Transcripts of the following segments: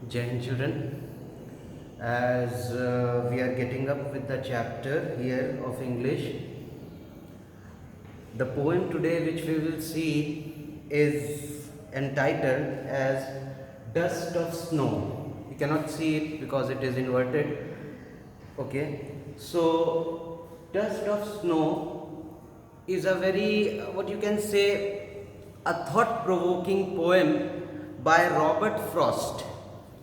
Jai Hind children, as we are getting up with the chapter here of English, the poem today which we will see is entitled as Dust of Snow. You cannot see it because it is inverted. Okay, so Dust of Snow is a very, what you can say, a thought-provoking poem by Robert Frost.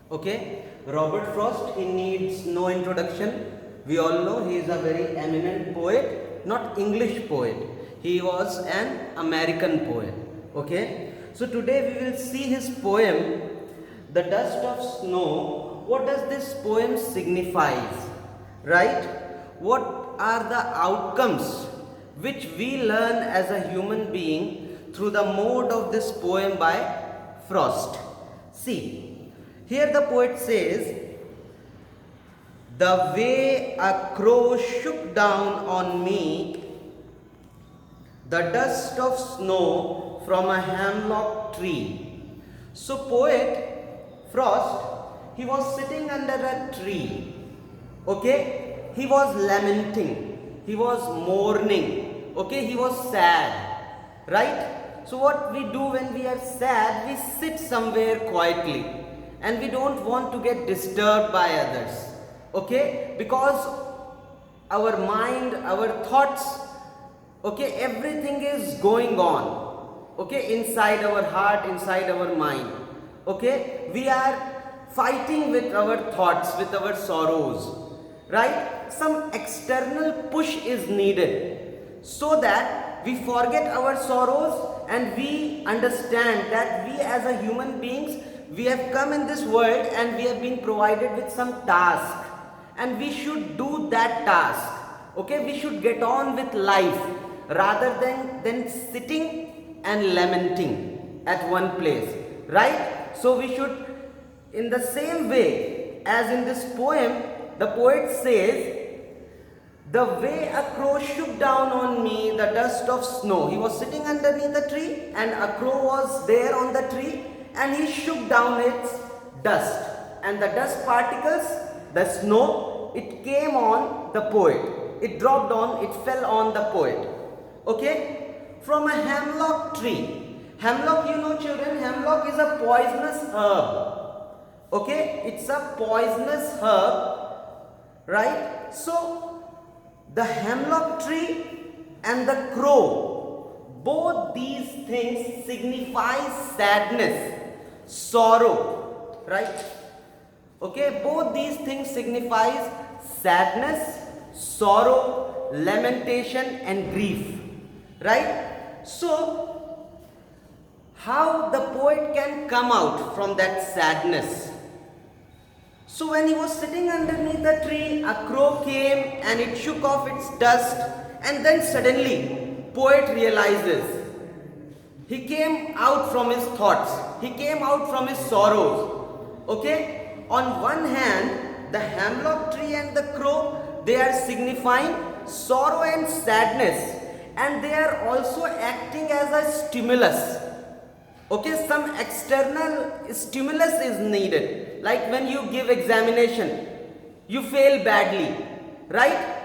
Okay, Robert Frost, he needs no introduction. We all know he is a very eminent poet, not English poet. He was an American poet. Okay, so today we will see his poem, The Dust of Snow. What does this poem signifies? Right? What are the outcomes which we learn as a human being through the mode of this poem by Frost? See. Here the poet says, the way a crow shook down on me, the dust of snow from a hemlock tree. So poet Frost, he was sitting under a tree. Okay, he was lamenting, he was mourning, okay, he was sad, right? So what we do when we are sad, we sit somewhere quietly. And we don't want to get disturbed by others, okay, because our mind, our thoughts, okay, everything is going on, okay, inside our heart, inside our mind, okay, we are fighting with our thoughts, with our sorrows, right? Some external push is needed so that we forget our sorrows and we understand that we as a human beings, we have come in this world and we have been provided with some task and we should do that task. Okay, we should get on with life rather than sitting and lamenting at one place, right? So we should, in the same way as in this poem, the poet says, the way a crow shook down on me the dust of snow. He was sitting underneath the tree and a crow was there on the tree, and he shook down its dust, and the dust particles, the snow, it came on the poet, it dropped on, it fell on the poet, okay, from a hemlock tree. Hemlock, you know children, hemlock is a poisonous herb, okay, it's a poisonous herb, right? So the hemlock tree and the crow, both these things signify sadness, sorrow, right? Okay, both these things signifies sadness, sorrow, lamentation and grief, right? So how the poet can come out from that sadness? So when he was sitting underneath the tree, a crow came and it shook off its dust, and then suddenly poet realizes, he came out from his thoughts, he came out from his sorrows, okay? On one hand, the hemlock tree and the crow, they are signifying sorrow and sadness, and they are also acting as a stimulus, okay? Some external stimulus is needed, like when you give examination, you fail badly, right?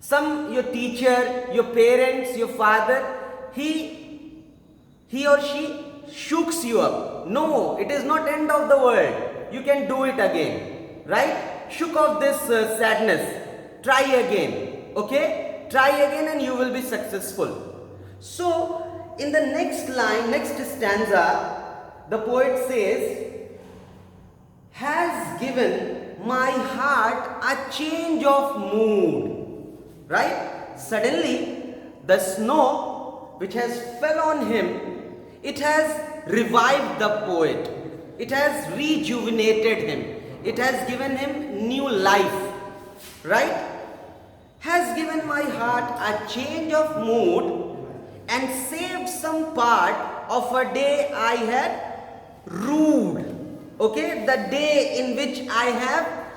Your teacher, your parents, your father, he or she shooks you up. No, it is not end of the world. You can do it again, right? Shook off this sadness. Try again, okay? Try again and you will be successful. So, in the next line, next stanza, the poet says, has given my heart a change of mood, right? Suddenly, the snow which has fell on him, it has revived the poet, it has rejuvenated him, it has given him new life, right? Has given my heart a change of mood and saved some part of a day I had rued. Okay, the day in which I have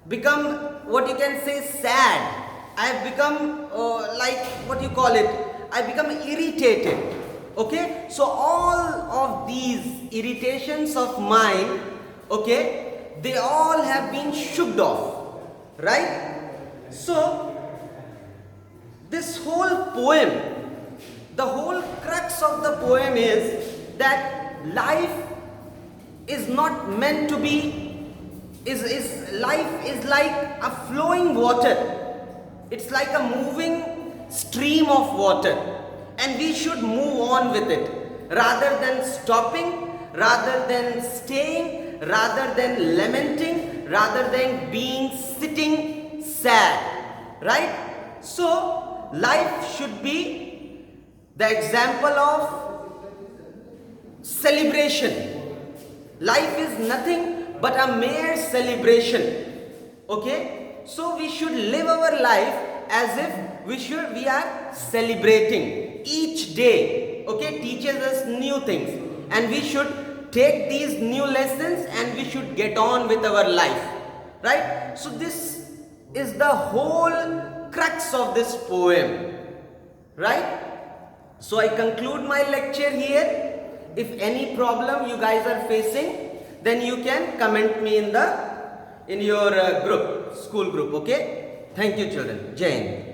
become, what you can say, sad. I have become like, what you call it, I become irritated. Okay, so all of these irritations of mine okay, they all have been shook off, right? So this whole poem, the whole crux of the poem is that life is not meant to be, life is like a flowing water. It's like a moving stream of water, and we should move on with it rather than stopping, rather than staying, rather than lamenting, rather than being sitting sad, right? So life should be the example of celebration. Life is nothing but a mere celebration, okay? So we should live our life as if we are celebrating each day, okay? Teaches us new things, and we should take these new lessons and we should get on with our life, right? So this is the whole crux of this poem, right? So I conclude my lecture here. If any problem you guys are facing, then you can comment me in your group, school group, okay? Thank you children. Jai Hind.